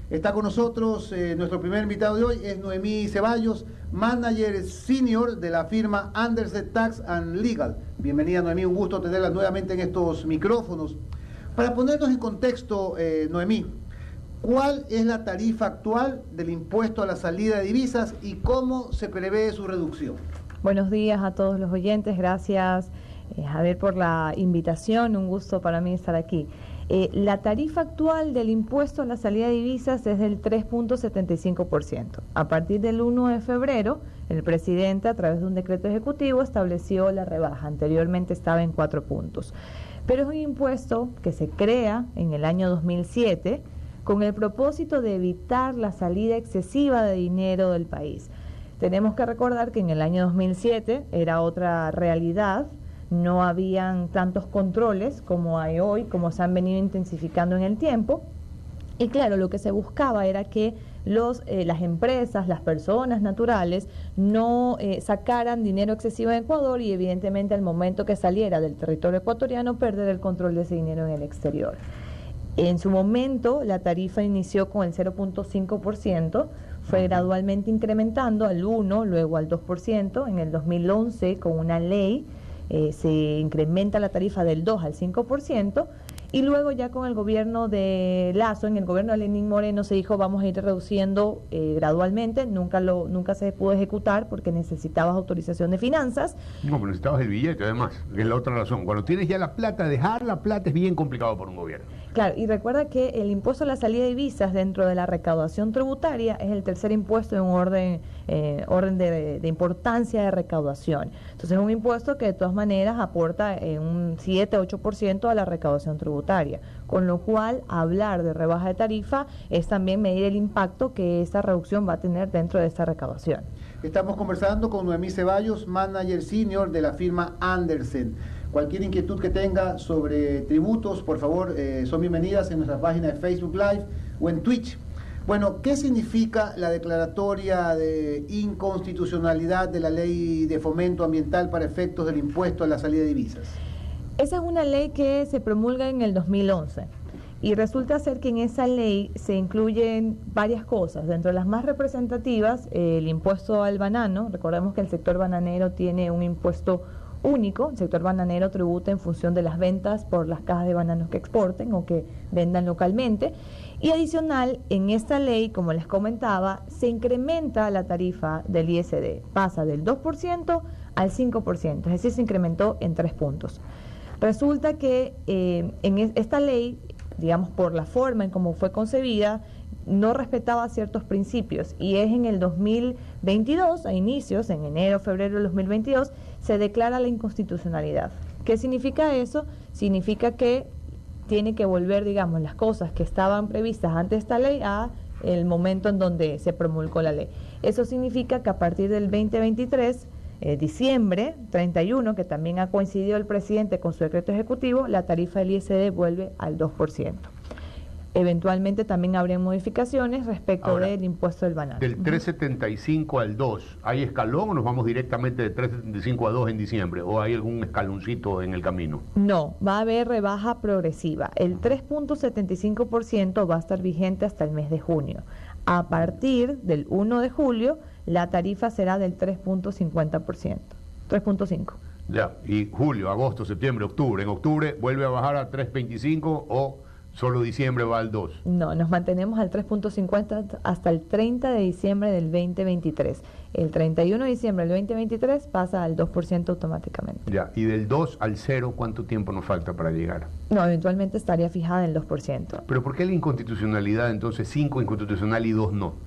Está con nosotros nuestro primer invitado de hoy, es Noemí Ceballos, manager senior de la firma Andersen Tax and Legal. Bienvenida, Noemí, un gusto tenerla nuevamente en estos micrófonos. Para ponernos en contexto, Noemí, ¿cuál es la tarifa actual del impuesto a la salida de divisas y cómo se prevé su reducción? Buenos días a todos los oyentes, gracias Javier por la invitación, un gusto para mí estar aquí. La tarifa actual del impuesto a la salida de divisas es del 3.75%. A partir del 1 de febrero, el presidente, a través de un decreto ejecutivo, estableció la rebaja. Anteriormente estaba en 4 puntos. Pero es un impuesto que se crea en el año 2007 con el propósito de evitar la salida excesiva de dinero del país. Tenemos que recordar que en el año 2007 era otra realidad. No habían tantos controles como hay hoy, como se han venido intensificando en el tiempo. Y claro, lo que se buscaba era que las empresas, las personas naturales, no sacaran dinero excesivo en Ecuador y evidentemente al momento que saliera del territorio ecuatoriano perder el control de ese dinero en el exterior. En su momento la tarifa inició con el 0.5%, fue gradualmente incrementando al 1%, luego al 2%. En el 2011 con una ley se incrementa la tarifa del 2 al 5%, y luego ya con el gobierno de Lasso, en el gobierno de Lenín Moreno, se dijo vamos a ir reduciendo gradualmente. Nunca se pudo ejecutar porque necesitabas autorización de finanzas. No, pero necesitabas el billete además, que es la otra razón. Cuando tienes ya la plata, dejar la plata es bien complicado por un gobierno. Claro, y recuerda que el impuesto a la salida de divisas dentro de la recaudación tributaria es el tercer impuesto en un orden de importancia de recaudación. Entonces es un impuesto que de todas maneras aporta un 7-8% a la recaudación tributaria, con lo cual hablar de rebaja de tarifa es también medir el impacto que esta reducción va a tener dentro de esta recaudación. Estamos conversando con Noemí Ceballos, manager senior de la firma Andersen. Cualquier inquietud que tenga sobre tributos, por favor, son bienvenidas en nuestra página de Facebook Live o en Twitch. Bueno, ¿qué significa la declaratoria de inconstitucionalidad de la Ley de Fomento Ambiental para efectos del impuesto a la salida de divisas? Esa es una ley que se promulga en el 2011 y resulta ser que en esa ley se incluyen varias cosas. Dentro de las más representativas, el impuesto al banano. Recordemos que el sector bananero tiene un impuesto único. El sector bananero tributa en función de las ventas por las cajas de bananos que exporten o que vendan localmente. Y adicional, en esta ley, como les comentaba, se incrementa la tarifa del ISD. Pasa del 2% al 5%, es decir, se incrementó en 3 puntos. Resulta que en esta ley, digamos por la forma en cómo fue concebida, no respetaba ciertos principios, y es en el 2022, a inicios, en enero, febrero del 2022, se declara la inconstitucionalidad. ¿Qué significa eso? Significa que tiene que volver, digamos, las cosas que estaban previstas antes de esta ley a el momento en donde se promulgó la ley. Eso significa que a partir del 2023, diciembre 31, que también ha coincidido el presidente con su decreto ejecutivo, la tarifa del ISD vuelve al 2%. Eventualmente también habría modificaciones respecto del impuesto del banano. Del 3.75 al 2, ¿hay escalón o nos vamos directamente de 3.75 a 2 en diciembre? ¿O hay algún escaloncito en el camino? No, va a haber rebaja progresiva. El 3.75% va a estar vigente hasta el mes de junio. A partir del 1 de julio, la tarifa será del 3.50%, 3.5%. Ya, y julio, agosto, septiembre, octubre. ¿En octubre vuelve a bajar a 3.25 o solo diciembre va al 2? No, nos mantenemos al 3.50 hasta el 30 de diciembre del 2023. El 31 de diciembre del 2023 pasa al 2% automáticamente. Ya, y del 2 al 0, ¿cuánto tiempo nos falta para llegar? No, eventualmente estaría fijada en el 2%. ¿Pero por qué la inconstitucionalidad entonces 5 inconstitucional y 2 no?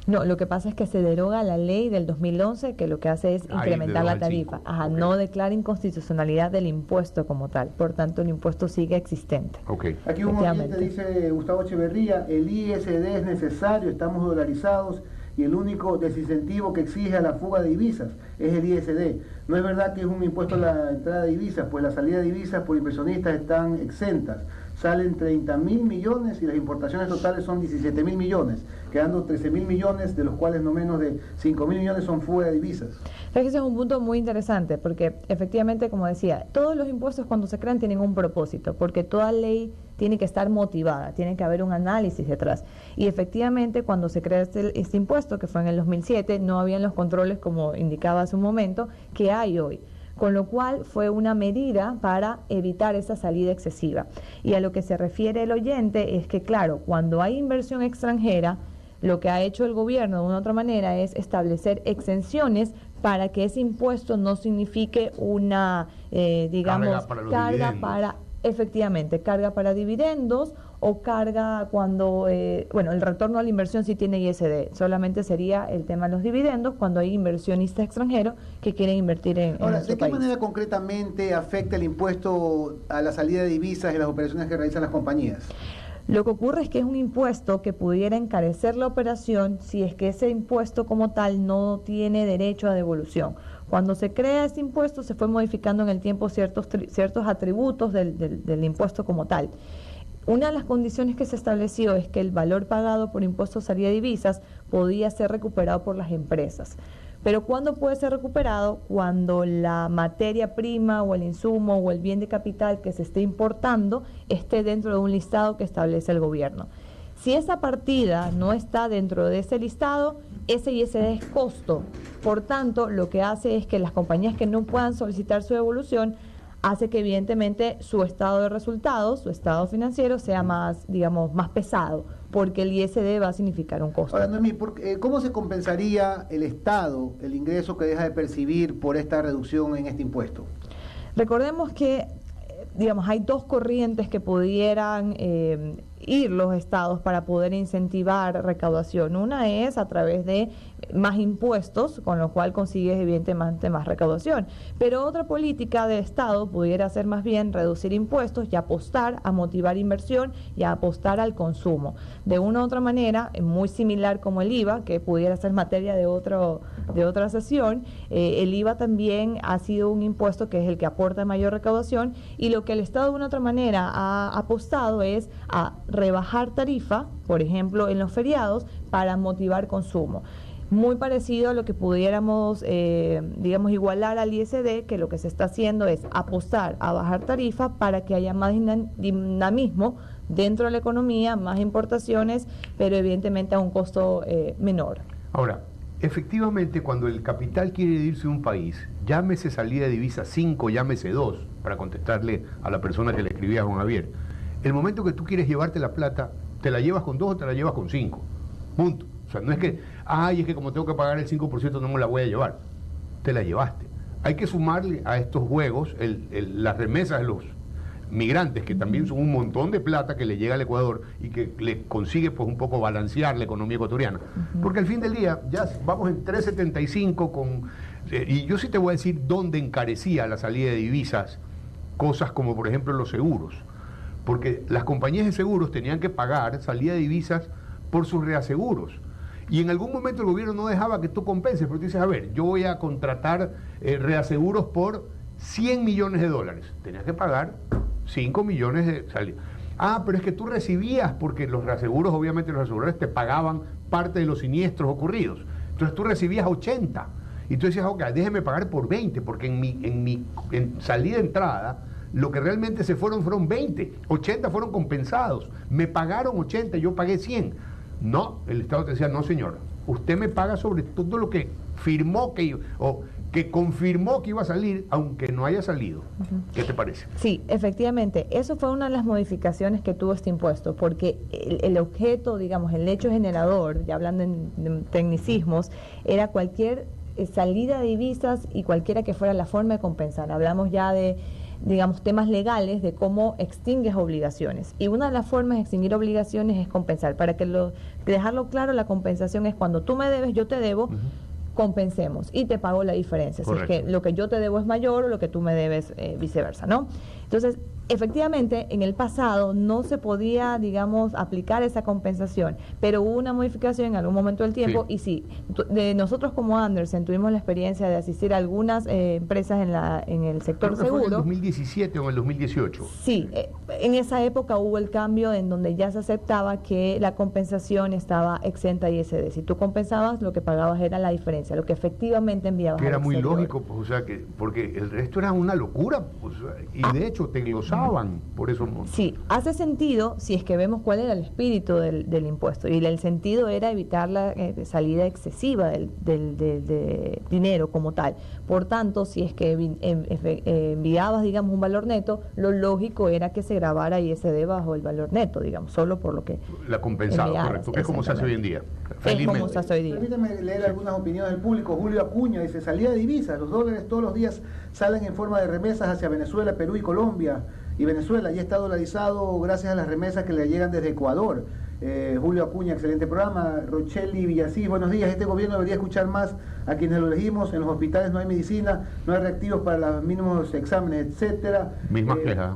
No, lo que pasa es que se deroga la ley del 2011 que lo que hace es incrementar la tarifa. Ajá, okay. No declara inconstitucionalidad del impuesto como tal, por tanto el impuesto sigue existente. Okay. Aquí un oyente dice, Gustavo Echeverría, el ISD es necesario, estamos dolarizados y el único desincentivo que exige a la fuga de divisas es el ISD. No es verdad que es un impuesto a la entrada de divisas, pues la salida de divisas por inversionistas están exentas. salen 30.000 millones y las importaciones totales son 17.000 millones, quedando 13.000 millones, de los cuales no menos de 5.000 millones son fuga de divisas. Ese es un punto muy interesante, porque efectivamente, como decía, todos los impuestos cuando se crean tienen un propósito, porque toda ley tiene que estar motivada, tiene que haber un análisis detrás. Y efectivamente, cuando se crea este impuesto, que fue en el 2007, no habían los controles, como indicaba hace un momento, que hay hoy. Con lo cual fue una medida para evitar esa salida excesiva. Y a lo que se refiere el oyente es que, claro, cuando hay inversión extranjera, lo que ha hecho el gobierno de una u otra manera es establecer exenciones para que ese impuesto no signifique una, carga para, efectivamente, carga para dividendos o carga cuando, el retorno a la inversión sí tiene ISD, solamente sería el tema de los dividendos cuando hay inversionistas extranjeros que quieren invertir en Ahora, nuestro ¿de qué país. manera concretamente afecta el impuesto a la salida de divisas y las operaciones que realizan las compañías? Lo que ocurre es que es un impuesto que pudiera encarecer la operación si es que ese impuesto como tal no tiene derecho a devolución. Cuando se crea ese impuesto se fue modificando en el tiempo ciertos atributos del impuesto como tal. Una de las condiciones que se estableció es que el valor pagado por impuesto a salida de divisas podía ser recuperado por las empresas. Pero ¿cuándo puede ser recuperado? Cuando la materia prima o el insumo o el bien de capital que se esté importando esté dentro de un listado que establece el gobierno. Si esa partida no está dentro de ese listado, ese ISD es costo. Por tanto, lo que hace es que las compañías que no puedan solicitar su devolución hace que evidentemente su estado de resultados, su estado financiero sea más, más pesado, porque el ISD va a significar un costo. Ahora, Noemí, ¿cómo se compensaría el Estado el ingreso que deja de percibir por esta reducción en este impuesto? Recordemos que, hay dos corrientes que pudieran ir los estados para poder incentivar recaudación. Una es a través de más impuestos, con lo cual consigues evidentemente más recaudación. Pero otra política de Estado pudiera ser más bien reducir impuestos y apostar a motivar inversión y a apostar al consumo. De una u otra manera, muy similar como el IVA, que pudiera ser materia de otra sesión, el IVA también ha sido un impuesto que es el que aporta mayor recaudación, y lo que el Estado de una u otra manera ha apostado es a rebajar tarifa, por ejemplo, en los feriados, para motivar consumo. Muy parecido a lo que pudiéramos, igualar al ISD, que lo que se está haciendo es apostar a bajar tarifa para que haya más dinamismo dentro de la economía, más importaciones, pero evidentemente a un costo menor. Ahora, efectivamente, cuando el capital quiere irse de un país, llámese salida de divisa 5, llámese 2, para contestarle a la persona que le escribía a Juan Javier, el momento que tú quieres llevarte la plata, ¿te la llevas con 2 o te la llevas con 5? Punto. O sea, no es que, es que como tengo que pagar el 5% no me la voy a llevar. Te la llevaste. Hay que sumarle a estos juegos las remesas de los migrantes, que también son un montón de plata que le llega al Ecuador y que le consigue pues un poco balancear la economía ecuatoriana. Porque al fin del día ya vamos en 3.75 y yo sí te voy a decir dónde encarecía la salida de divisas, cosas como por ejemplo los seguros. Porque las compañías de seguros tenían que pagar salida de divisas por sus reaseguros. Y en algún momento el gobierno no dejaba que tú compenses, pero tú dices, a ver, yo voy a contratar reaseguros por 100 millones de dólares. Tenías que pagar 5 millones de salida. Pero es que tú recibías, porque los reaseguros, obviamente los aseguradores te pagaban parte de los siniestros ocurridos. Entonces tú recibías 80. Y tú decías, ok, déjeme pagar por 20, porque en salida de entrada, lo que realmente se fueron 20, 80 fueron compensados, me pagaron 80, yo pagué 100. No, el Estado te decía, no señor, usted me paga sobre todo lo que firmó que confirmó que iba a salir, aunque no haya salido. ¿Qué te parece? Sí, efectivamente, eso fue una de las modificaciones que tuvo este impuesto, porque el objeto, el hecho generador, ya hablando en tecnicismos, era cualquier salida de divisas y cualquiera que fuera la forma de compensar. Hablamos ya de temas legales de cómo extingues obligaciones. Y una de las formas de extinguir obligaciones es compensar. Para dejarlo claro, la compensación es cuando tú me debes, yo te debo, compensemos y te pago la diferencia. Si es que lo que yo te debo es mayor o lo que tú me debes viceversa, ¿no? Entonces, efectivamente, en el pasado no se podía, digamos, aplicar esa compensación, pero hubo una modificación en algún momento del tiempo y sí, nosotros como Andersen tuvimos la experiencia de asistir a algunas empresas en el sector Creo que seguro. ¿Fue en el 2017 o en el 2018? Sí, en esa época hubo el cambio en donde ya se aceptaba que la compensación estaba exenta ISD. Si tú compensabas, lo que pagabas era la diferencia, lo que efectivamente enviabas. Que era al muy exterior. lógico, pues, o sea, que porque el resto era una locura, pues, y de hecho te glosaban por esos montos. Sí, hace sentido si es que vemos cuál era el espíritu del impuesto, y el sentido era evitar la salida excesiva de dinero como tal. Por tanto, si es que enviabas, digamos, un valor neto, lo lógico era que se grabara ISD bajo el valor neto, digamos, solo por lo que La compensada, correcto, que es como se hace hoy en día. Es como se hace hoy día. Permítame leer algunas opiniones del público. Julio Acuña dice: salida de divisas, los dólares todos los días salen en forma de remesas hacia Venezuela, Perú y Colombia. Y Venezuela ya está dolarizado gracias a las remesas que le llegan desde Ecuador. Julio Acuña, excelente programa. Rocheli Villasís, buenos días. Este gobierno debería escuchar más a quienes lo elegimos. En los hospitales no hay medicina, no hay reactivos para los mínimos exámenes, etcétera. Mismas quejas.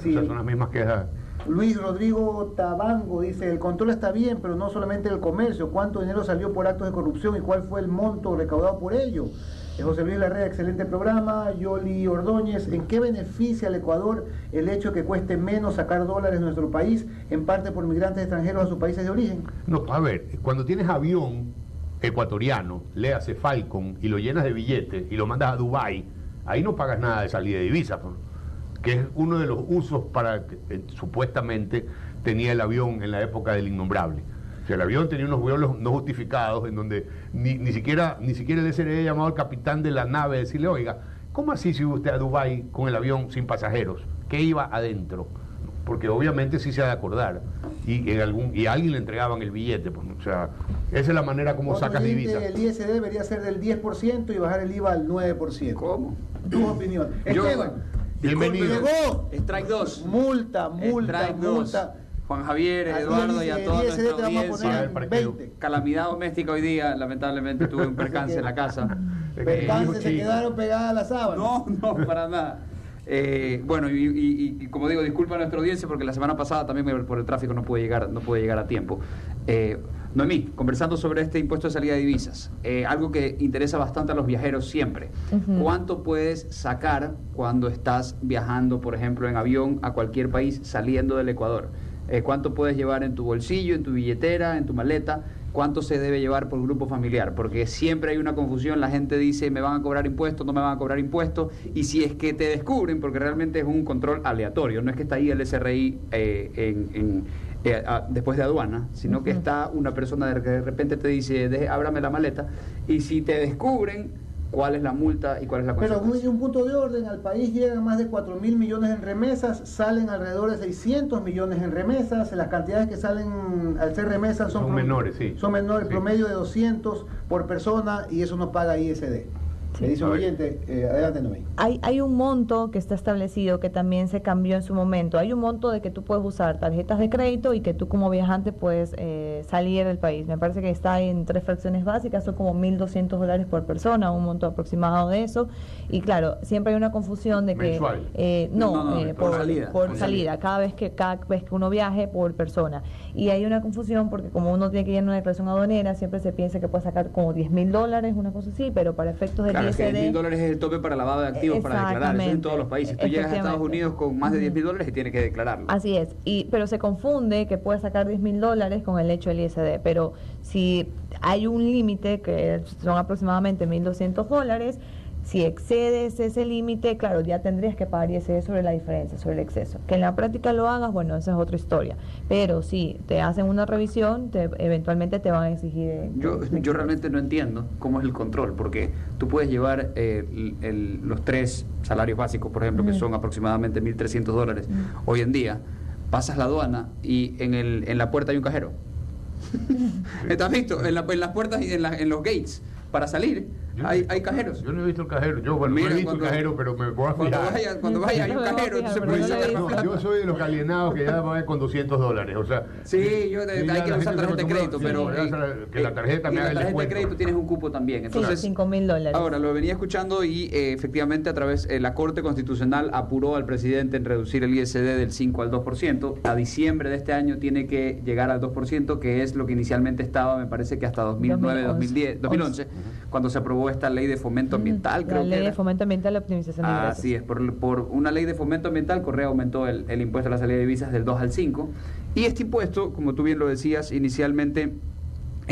Sí. O sea, son las mismas quejas. Luis Rodrigo Tabango dice: el control está bien, pero no solamente el comercio. ¿Cuánto dinero salió por actos de corrupción y cuál fue el monto recaudado por ello? José Luis Larrea, excelente programa. Yoli Ordóñez: ¿en qué beneficia al Ecuador el hecho de que cueste menos sacar dólares en nuestro país, en parte por migrantes extranjeros a sus países de origen? No, a ver, cuando tienes avión ecuatoriano, léase Falcon, y lo llenas de billetes y lo mandas a Dubái, ahí no pagas nada de salida de divisas, que es uno de los usos para que supuestamente tenía el avión en la época del innombrable. O sea, el avión tenía unos vuelos no justificados en donde ni siquiera el SRE llamado al capitán de la nave a decirle: oiga, ¿cómo así se iba usted a Dubái con el avión sin pasajeros? ¿Qué iba adentro? Porque obviamente sí se ha de acordar. Y a alguien le entregaban el billete. Pues, o sea, esa es la manera como sacas divisas. El ISD debería ser del 10% y bajar el IVA al 9%. ¿Cómo? Tu opinión. Esteban, Bienvenido. llegó. Strike 2. Multa. Strike 2. Juan Javier, Eduardo y a toda nuestra audiencia. Calamidad doméstica hoy día, lamentablemente tuve un percance en la casa. Percance, se quedaron pegadas las sábanas. No, para nada. Bueno, y como digo, disculpa a nuestra audiencia porque la semana pasada también por el tráfico no pude llegar a tiempo. Noemí, conversando sobre este impuesto de salida de divisas, algo que interesa bastante a los viajeros siempre. ¿Cuánto puedes sacar cuando estás viajando, por ejemplo, en avión a cualquier país saliendo del Ecuador? ¿Cuánto puedes llevar en tu bolsillo, en tu billetera, en tu maleta? ¿Cuánto se debe llevar por grupo familiar? Porque siempre hay una confusión, la gente dice: me van a cobrar impuestos, no me van a cobrar impuestos, y si es que te descubren, porque realmente es un control aleatorio, no es que está ahí el SRI después de aduana, sino que está una persona que de repente te dice: ábrame la maleta, y si te descubren, ¿cuál es la multa y cuál es la consecuencia? Pero un punto de orden: al país llegan más de 4.000 millones en remesas, salen alrededor de 600 millones en remesas, las cantidades que salen al ser remesas son menores, sí. Son menores, sí. Promedio de 200 por persona, y eso no paga ISD. Sí. Me dice un oyente, adelante, Noemí. Hay un monto que está establecido que también se cambió en su momento. Hay un monto de que tú puedes usar tarjetas de crédito y que tú como viajante puedes salir del país. Me parece que está en 3 fracciones básicas, son como $1.200 por persona, un monto aproximado de eso. Y claro, siempre hay una confusión de que... ¿Mensual? Por salida. Cada vez que uno viaje por persona. Y hay una confusión porque como uno tiene que ir en una declaración aduanera, siempre se piensa que puede sacar como $10.000, una cosa así, pero para efectos del Claro, es que ISD, $10.000 es el tope para lavado de activos para declarar. Eso en todos los países. Tú llegas a Estados Unidos con más de $10.000 y tienes que declararlo. Así es, pero se confunde que puedes sacar $10.000 con el hecho del ISD, pero si hay un límite que son aproximadamente $1.200, si excedes ese límite, claro, ya tendrías que pagar ISD sobre la diferencia, sobre el exceso. Que en la práctica lo hagas, bueno, esa es otra historia. Pero si te hacen una revisión, eventualmente te van a exigir... Yo realmente no entiendo cómo es el control, porque tú puedes llevar los 3 salarios básicos, por ejemplo, que son aproximadamente $1.300 hoy en día, pasas la aduana y en la puerta hay un cajero. ¿Estás visto? En las puertas y en los gates para salir Hay cajeros. Yo no he visto el cajero. Yo, bueno, Mira, no he visto cuando- el cajero, pero me voy a fijar. Cuando vaya hay un cajero, entonces puedes sacar más plata. Yo soy de los alienados que ya van con $200. O sea, Sí, hay que la usar gente tarjeta de se crédito, pero que la tarjeta y me en haga la el tarjeta de descuento. crédito tienes un cupo también. Sí, Entonces, $5.000. ahora lo venía escuchando y efectivamente a través la Corte Constitucional apuró al presidente en reducir el ISD del 5 al 2%. A diciembre de este año tiene que llegar al 2%, que es lo que inicialmente estaba, me parece que hasta 2009, 2011, cuando se aprobó esta ley de fomento ambiental, creo La que ley era. de fomento ambiental y optimización de ingresos. Así es, por una ley de fomento ambiental, Correa aumentó el impuesto a la salida de divisas del 2 al 5. Y este impuesto, como tú bien lo decías, inicialmente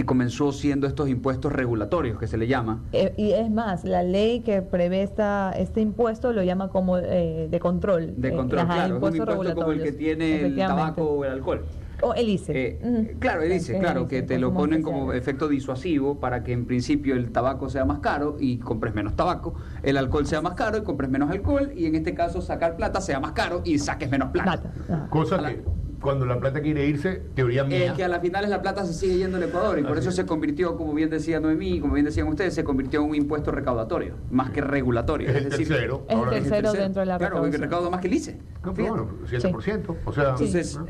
comenzó siendo estos impuestos regulatorios, que se le llama. Y es más, la ley que prevé este impuesto lo llama como de control. De control, claro, es un impuestos impuesto como el que regulatorios. tiene el Efectivamente. tabaco o el alcohol. O el ICE. Claro, el ICE, claro, que te lo ponen como especiales. efecto disuasivo para que en principio el tabaco sea más caro y compres menos tabaco, el alcohol sea más caro y compres menos alcohol, y en este caso sacar plata sea más caro y saques menos plata. Ajá. Cosa A la- que cuando la plata quiere irse, teoría mía. Que a las finales la plata se sigue yendo al Ecuador y por Así eso es. se convirtió, como bien decía Noemí, como bien decían ustedes, se convirtió en un impuesto recaudatorio, más que regulatorio. Es el decir, tercero. Es el Ahora, tercero dentro de la Claro, porque recaudación. recauda más que el ICE. No, Fíjate. pero bueno, 7%. O sea, Entonces, ¿no?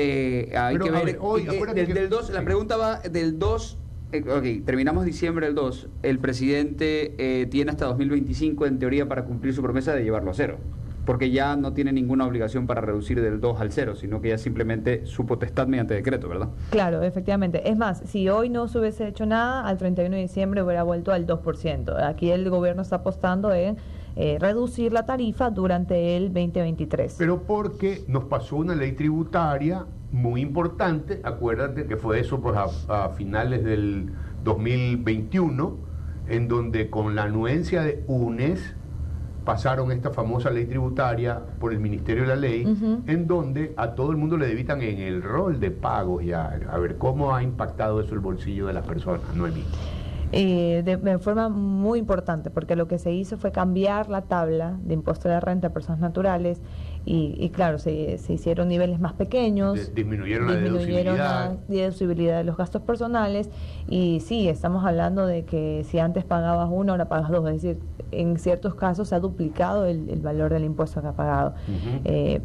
hay Pero, que a ver. ver, hoy, acuérdate que- del 2, la sí. pregunta va del 2. Ok, terminamos diciembre del 2. El presidente tiene hasta 2025 en teoría para cumplir su promesa de llevarlo a cero. Porque ya no tiene ninguna obligación para reducir del 2 al 0, sino que ya simplemente su potestad mediante decreto, ¿verdad? Claro, efectivamente. Es más, si hoy no se hubiese hecho nada, al 31 de diciembre hubiera vuelto al 2%. Aquí el gobierno está apostando en reducir la tarifa durante el 2023. Pero porque nos pasó una ley tributaria muy importante, acuérdate que fue eso pues a finales del 2021, en donde con la anuencia de UNES pasaron esta famosa ley tributaria por el Ministerio de la Ley, Ujú. en donde a todo el mundo le debitan en el rol de pagos ya. A ver, ¿cómo ha impactado eso el bolsillo de las personas, Noemí? De forma muy importante, porque lo que se hizo fue cambiar la tabla de impuesto a la renta a personas naturales y claro, se hicieron niveles más pequeños, Disminuyeron la la deducibilidad. deducibilidad de los gastos personales y sí, estamos hablando de que si antes pagabas uno, ahora pagas dos, es decir, en ciertos casos se ha duplicado el valor del impuesto que ha pagado. Ujú.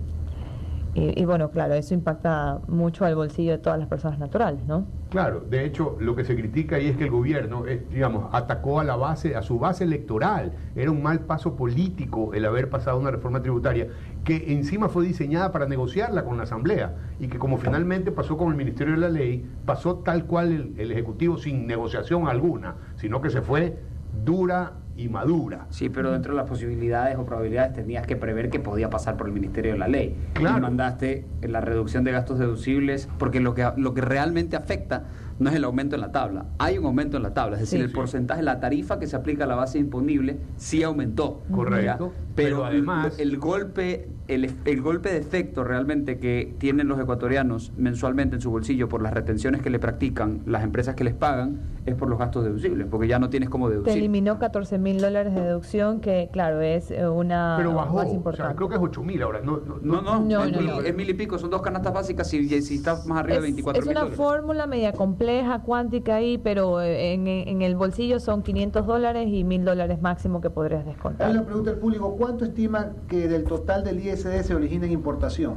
Y bueno, claro, eso impacta mucho al bolsillo de todas las personas naturales, ¿no? Claro, de hecho, lo que se critica ahí es que el gobierno, digamos, atacó a su base electoral. Era un mal paso político el haber pasado una reforma tributaria que encima fue diseñada para negociarla con la Asamblea y que como finalmente pasó con el Ministerio de la Ley, pasó tal cual el Ejecutivo sin negociación alguna, sino que se fue dura y madura. Sí, pero dentro de las posibilidades o probabilidades tenías que prever que podía pasar por el Ministerio de la Ley. Claro. Y mandaste la reducción de gastos deducibles, porque lo que realmente afecta no es el aumento en la tabla. Hay un aumento en la tabla, es decir, Sí. el porcentaje, la tarifa que se aplica a la base imponible sí aumentó. Correcto. ¿ya? Pero además- el golpe de efecto realmente que tienen los ecuatorianos mensualmente en su bolsillo por las retenciones que le practican las empresas que les pagan es por los gastos deducibles, porque ya no tienes cómo Se deducir. eliminó $14.000 de deducción, que claro, es una Pero bajó, más o importante. sea, creo que es 8.000 ahora. No, No, es, no, mil, no. es 1.000 y pico, son dos canastas básicas si estás más arriba de Es 24.000 una dólares. fórmula media compleja, cuántica ahí, pero en el bolsillo son $500 y $1.000 máximo que podrías Hay una descontar. pregunta del público: ¿cuánto estima que del total del ISD se origina en importación?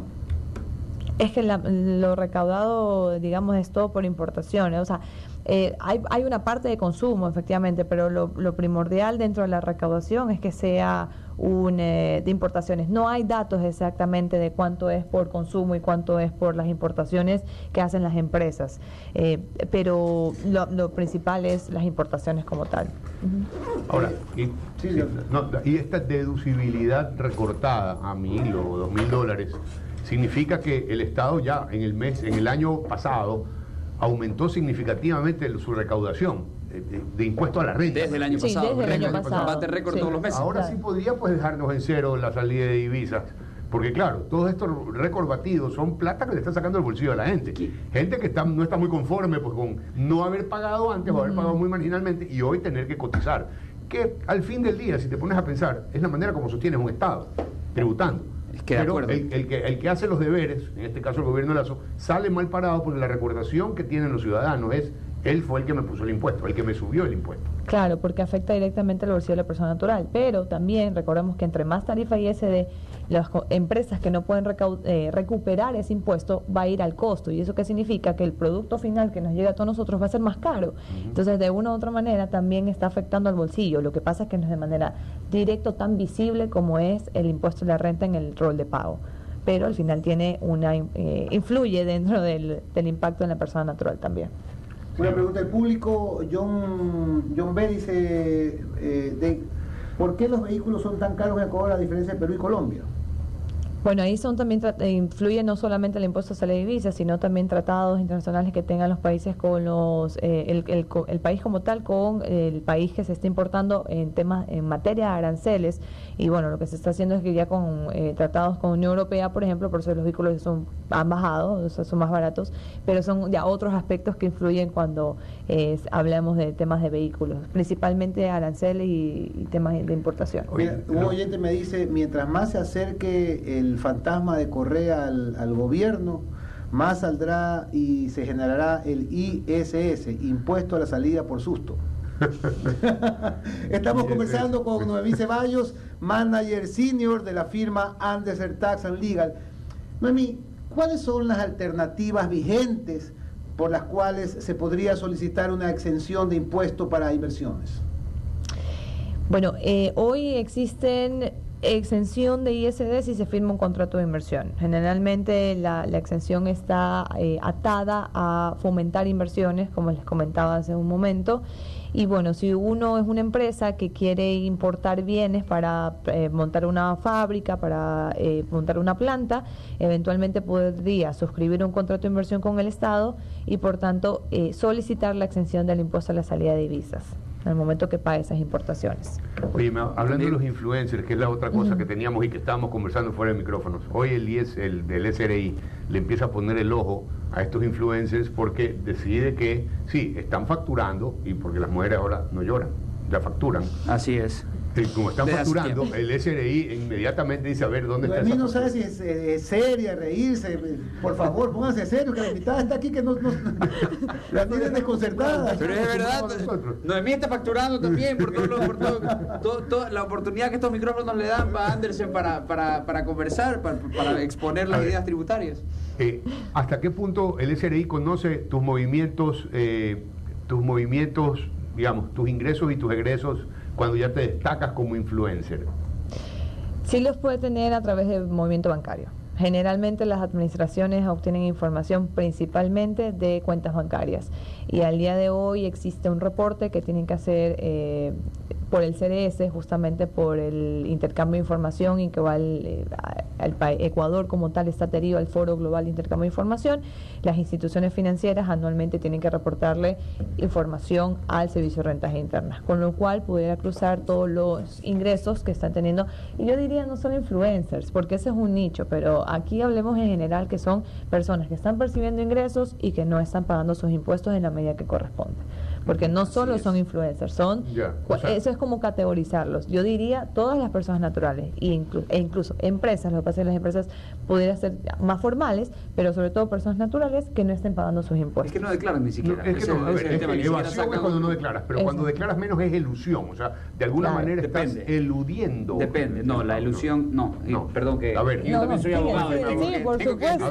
Es que lo recaudado, digamos, es todo por importaciones. O sea, hay una parte de consumo, efectivamente, pero lo primordial dentro de la recaudación es que sea de importaciones. No hay datos exactamente de cuánto es por consumo y cuánto es por las importaciones que hacen las empresas, pero lo principal es las importaciones como tal. Ujú. Ahora, y, Sí, sí, sí. no, y esta deducibilidad recortada a $1.000 o $2.000 significa que el Estado ya en el año pasado aumentó significativamente su recaudación de impuesto a la renta. Desde el año Sí, pasado. desde el año récord, pasado. bate récord Sí. todos los meses. Ahora Claro. sí podría pues dejarnos en cero la salida de divisas, porque claro, todos estos récords batidos son plata que le están sacando del bolsillo a la gente. Gente que no está muy conforme pues, con no haber pagado antes o haber pagado muy marginalmente y hoy tener que cotizar. Que al fin del día, si te pones a pensar, es la manera como sostienes un Estado, tributando. Es que de Pero acuerdo. el que hace los deberes, en este caso el gobierno de Lazo, sale mal parado porque la recordación que tienen los ciudadanos es Él fue el que me puso el impuesto, el que me subió el impuesto. Claro, porque afecta directamente al bolsillo de la persona natural, pero también recordemos que entre más tarifa ISD, las empresas que no pueden recuperar ese impuesto va a ir al costo, y eso qué significa que el producto final que nos llega a todos nosotros va a ser más caro. Entonces, de una u otra manera también está afectando al bolsillo. Lo que pasa es que no es de manera directa tan visible como es el impuesto de la renta en el rol de pago, pero al final tiene influye dentro del impacto en la persona natural también. Una pregunta del público. John B. dice, ¿por qué los vehículos son tan caros en Ecuador a diferencia de Perú y Colombia? Bueno, ahí son también influye no solamente el impuesto a salida de divisas, sino también tratados internacionales que tengan los países con el país como tal, con el país que se está importando en materia de aranceles. Y bueno, lo que se está haciendo es que ya con tratados con Unión Europea, por ejemplo, por eso los vehículos han bajado, o sea, son más baratos, pero son ya otros aspectos que influyen cuando hablamos de temas de vehículos, principalmente aranceles y temas de importación. Mira, un oyente me dice, mientras más se acerque el fantasma de Correa al gobierno, más saldrá y se generará el ISS, impuesto a la salida por susto. Estamos conversando con Noemí Ceballos, manager senior de la firma Andersen Tax and Legal. Noemí, ¿cuáles son las alternativas vigentes por las cuales se podría solicitar una exención de impuesto para inversiones? Bueno, hoy existen exención de ISD si se firma un contrato de inversión. Generalmente la exención está atada a fomentar inversiones, como les comentaba hace un momento. Y bueno, si uno es una empresa que quiere importar bienes para montar una fábrica, para montar una planta, eventualmente podría suscribir un contrato de inversión con el Estado y por tanto solicitar la exención del impuesto a la salida de divisas en el momento que pague esas importaciones. Oye, hablando de los influencers, que es la otra cosa que teníamos y que estábamos conversando fuera de micrófonos, hoy el del SRI le empieza a poner el ojo a estos influencers porque decide que sí, están facturando, y porque las mujeres ahora no lloran, ya facturan. Así es. Y como están facturando, el SRI inmediatamente dice, a ver, ¿dónde está? A mí no sabe si es seria, reírse. Por favor, pónganse serio, que la invitada está aquí, que no la tienen desconcertada. Pero es verdad, Noemí está facturando también por toda la oportunidad que estos micrófonos le dan a Andersen para conversar, para exponer las ideas tributarias. ¿Hasta qué punto el SRI conoce tus movimientos, digamos, tus ingresos y tus egresos cuando ya te destacas como influencer? Sí los puede tener a través del movimiento bancario. Generalmente las administraciones obtienen información principalmente de cuentas bancarias y al día de hoy existe un reporte que tienen que hacer por el CDS, justamente por el intercambio de información y que va al Ecuador como tal está adherido al Foro Global de Intercambio de Información. Las instituciones financieras anualmente tienen que reportarle información al Servicio de Rentas Internas, con lo cual pudiera cruzar todos los ingresos que están teniendo. Y yo diría no solo influencers, porque ese es un nicho, pero aquí hablemos en general que son personas que están percibiendo ingresos y que no están pagando sus impuestos en la medida que corresponde. Porque no solo son influencers, eso es como categorizarlos. Yo diría todas las personas naturales e incluso empresas. Lo que pasa es que las empresas pudieran ser más formales, pero sobre todo personas naturales que no estén pagando sus impuestos. Es que no declaran ni siquiera. Evasión es cuando no declaras, pero cuando declaras menos es elusión. O sea, de alguna manera estás eludiendo. Depende. No, la elusión no. Perdón que... A ver, yo también soy abogado. Sí, por supuesto.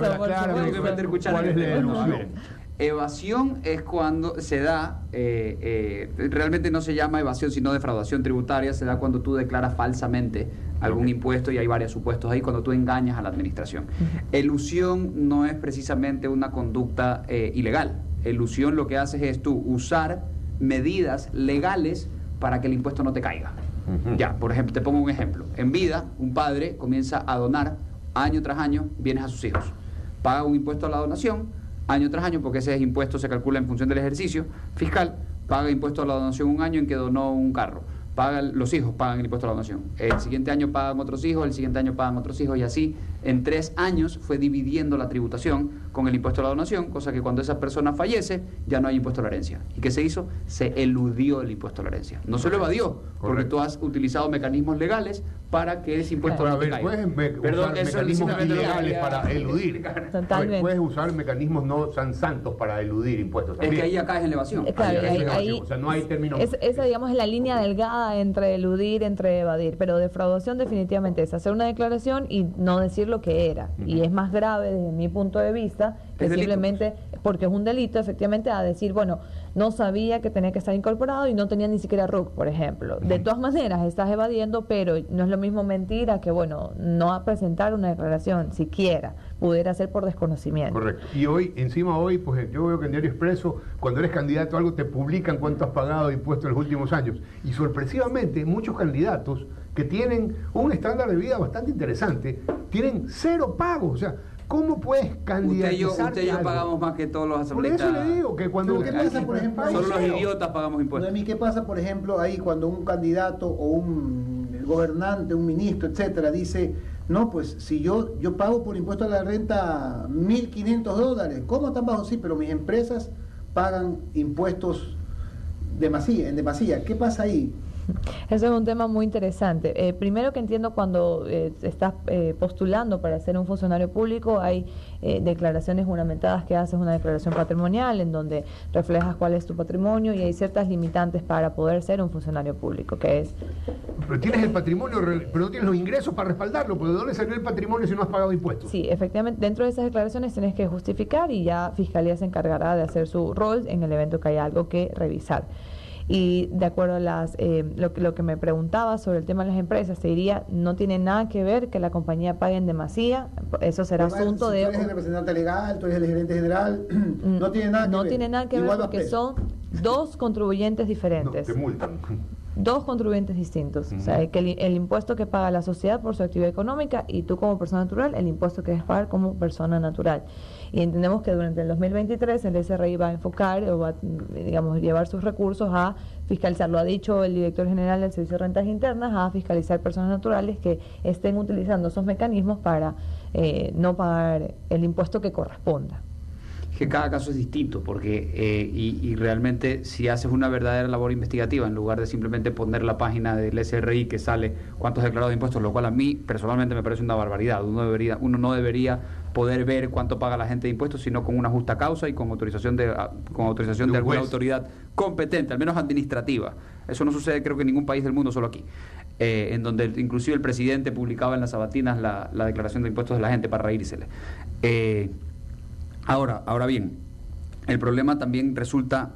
¿Cuál es la elusión? Evasión es cuando se da, realmente no se llama evasión sino defraudación tributaria, se da cuando tú declaras falsamente algún impuesto y hay varios supuestos ahí, cuando tú engañas a la administración. Elusión no es precisamente una conducta ilegal. Elusión lo que haces es tú usar medidas legales para que el impuesto no te caiga. Ya, por ejemplo, te pongo un ejemplo. En vida, un padre comienza a donar año tras año bienes a sus hijos. Paga un impuesto a la donación año tras año, porque ese impuesto se calcula en función del ejercicio fiscal. Paga impuesto a la donación un año en que donó un carro. Los hijos pagan el impuesto a la donación. El siguiente año pagan otros hijos, el siguiente año pagan otros hijos y así en 3 años fue dividiendo la tributación con el impuesto a la donación, cosa que cuando esa persona fallece ya no hay impuesto a la herencia. ¿Y qué se hizo? Se eludió el impuesto a la herencia. No se lo evadió, porque tú has utilizado mecanismos legales para que ese impuesto no te caiga. Puedes usar mecanismos ilegales para eludir. Totalmente. Puedes usar mecanismos no tan santos para eludir impuestos también. Es que ahí acá es elevación. Claro, ahí, o sea, no hay término. Esa, digamos, es la línea delgada entre eludir, entre evadir. Pero defraudación definitivamente es hacer una declaración y no decir lo que era. Y es más grave desde mi punto de vista que simplemente, porque es un delito, efectivamente, a decir, bueno, no sabía que tenía que estar incorporado y no tenía ni siquiera RUC, por ejemplo. De todas maneras, estás evadiendo, pero no es lo mismo mentira que, bueno, no presentar una declaración siquiera, pudiera ser por desconocimiento. Correcto. Y hoy, pues yo veo que en Diario Expreso, cuando eres candidato a algo, te publican cuánto has pagado de impuestos en los últimos años. Y sorpresivamente, muchos candidatos que tienen un estándar de vida bastante interesante, tienen 0 pagos. O sea, ¿cómo puedes candidatizar? Usted y yo pagamos más que todos los asambleístas. Por eso le digo que cuando... ¿Qué pasa, por ejemplo? Solo los idiotas pagamos impuestos. Noemí, ¿qué pasa, por ejemplo, ahí cuando un candidato o un gobernante, un ministro, etcétera, dice, no, pues si yo pago por impuesto a la renta $1.500, ¿cómo tan bajo? Sí, pero mis empresas pagan impuestos en demasía. ¿Qué pasa ahí? Eso es un tema muy interesante. Primero que entiendo, cuando estás postulando para ser un funcionario público, hay declaraciones juramentadas que haces, una declaración patrimonial en donde reflejas cuál es tu patrimonio, y hay ciertas limitantes para poder ser un funcionario público, que es... Pero tienes el patrimonio, pero no tienes los ingresos para respaldarlo, porque ¿de dónde salió el patrimonio si no has pagado impuestos? Sí, efectivamente, dentro de esas declaraciones tienes que justificar, y ya Fiscalía se encargará de hacer su rol en el evento que haya algo que revisar. Y de acuerdo a lo que me preguntaba sobre el tema de las empresas, te diría, no tiene nada que ver que la compañía pague en demasía, eso será asunto de... Tú eres el representante legal, tú eres el gerente general, no tiene nada que ver. No tiene nada que ver, porque son 2 contribuyentes diferentes. No, te multan. 2 contribuyentes distintos. O sea, que el impuesto que paga la sociedad por su actividad económica, y tú como persona natural, el impuesto que debes pagar como persona natural. Y entendemos que durante el 2023 el SRI va a enfocar, o va, digamos, llevar sus recursos a fiscalizar, lo ha dicho el director general del Servicio de Rentas Internas, a fiscalizar personas naturales que estén utilizando esos mecanismos para no pagar el impuesto que corresponda. Que cada caso es distinto, porque y realmente si haces una verdadera labor investigativa, en lugar de simplemente poner la página del SRI que sale cuántos declarados de impuestos, lo cual a mí personalmente me parece una barbaridad. Uno no debería poder ver cuánto paga la gente de impuestos, sino con una justa causa y con autorización de alguna autoridad competente, al menos administrativa. Eso no sucede, creo que en ningún país del mundo, solo aquí, en donde inclusive el presidente publicaba en las sabatinas la declaración de impuestos de la gente para reírsele. Ahora bien, el problema también resulta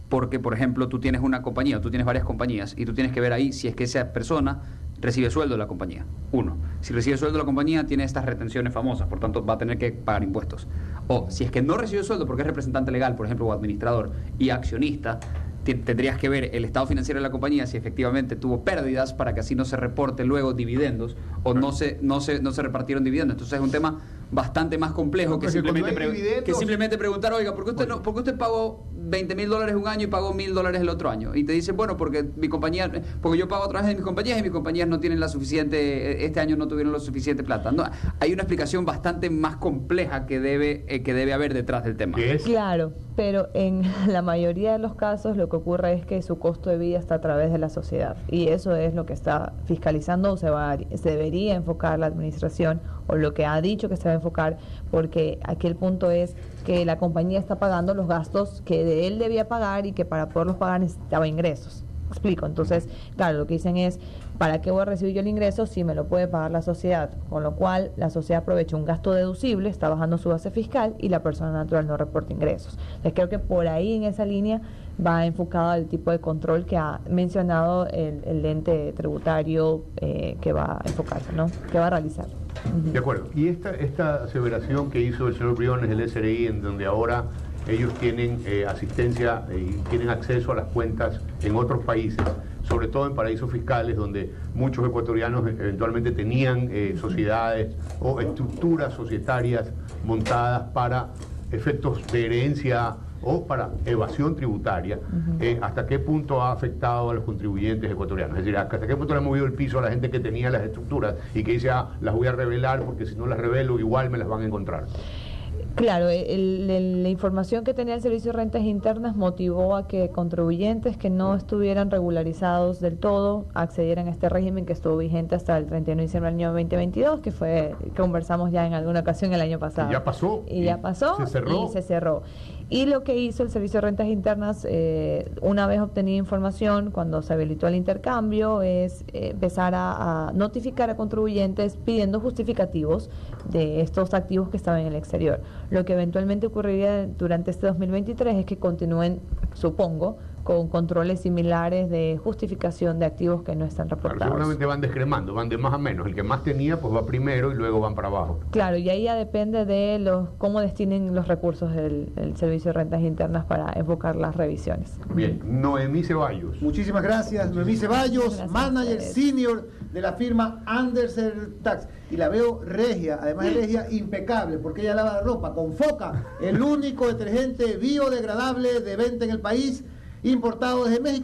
porque, por ejemplo, tú tienes una compañía, o tú tienes varias compañías, y tú tienes que ver ahí si es que esa persona recibe sueldo de la compañía. 1. Si recibe sueldo de la compañía, tiene estas retenciones famosas, por tanto va a tener que pagar impuestos. O si es que no recibe sueldo porque es representante legal, por ejemplo, o administrador y accionista, tendrías que ver el estado financiero de la compañía, si efectivamente tuvo pérdidas, para que así no se reporte luego dividendos, o no se repartieron dividendos. Entonces es un tema bastante más complejo que simplemente preguntar, oiga, ¿por qué usted pagó $20,000 un año y pagó $1,000 el otro año? Y te dicen, bueno, porque yo pago a través de mis compañías, y mis compañías no tienen la suficiente, este año no tuvieron la suficiente plata. No, hay una explicación bastante más compleja que debe haber detrás del tema. Claro, pero en la mayoría de los casos lo que ocurre es que su costo de vida está a través de la sociedad, y eso es lo que está fiscalizando, o se debería enfocar la administración, o lo que ha dicho que se va a enfocar, porque aquí el punto es que la compañía está pagando los gastos que de él debía pagar, y que para poderlos pagar necesitaba ingresos. Explico. Entonces, claro, lo que dicen es, ¿para qué voy a recibir yo el ingreso si me lo puede pagar la sociedad? Con lo cual, la sociedad aprovecha un gasto deducible, está bajando su base fiscal, y la persona natural no reporta ingresos. Entonces, creo que por ahí, en esa línea, va enfocado el tipo de control que ha mencionado el ente tributario que va a enfocarse, ¿no? Que va a realizar. De acuerdo. Y esta aseveración que hizo el señor Briones del SRI, en donde ahora ellos tienen asistencia y tienen acceso a las cuentas en otros países, sobre todo en paraísos fiscales, donde muchos ecuatorianos eventualmente tenían sociedades o estructuras societarias montadas para efectos de herencia o para evasión tributaria, ¿hasta qué punto ha afectado a los contribuyentes ecuatorianos? Es decir, ¿hasta qué punto le ha movido el piso a la gente que tenía las estructuras y que dice, las voy a revelar porque si no las revelo igual me las van a encontrar? Claro, la información que tenía el Servicio de Rentas Internas motivó a que contribuyentes que no estuvieran regularizados del todo accedieran a este régimen que estuvo vigente hasta el 31 de diciembre del año 2022, que conversamos ya en alguna ocasión el año pasado. Y ya pasó. Y ya pasó. Se cerró. Y lo que hizo el Servicio de Rentas Internas, una vez obtenida información, cuando se habilitó el intercambio, es empezar a notificar a contribuyentes pidiendo justificativos de estos activos que estaban en el exterior. Lo que eventualmente ocurriría durante este 2023 es que continúen, supongo, con controles similares de justificación de activos que no están reportados. Claro, seguramente van descremando, van de más a menos. El que más tenía, pues va primero y luego van para abajo. Claro, y ahí ya depende de cómo destinen los recursos del Servicio de Rentas Internas para enfocar las revisiones. Bien, Noemí Ceballos. Muchísimas gracias, Noemí Ceballos, manager senior de la firma Andersen Tax. Y la veo regia, además de regia, impecable, porque ella lava la ropa con Foca, el único detergente biodegradable de venta en el país, importado desde México.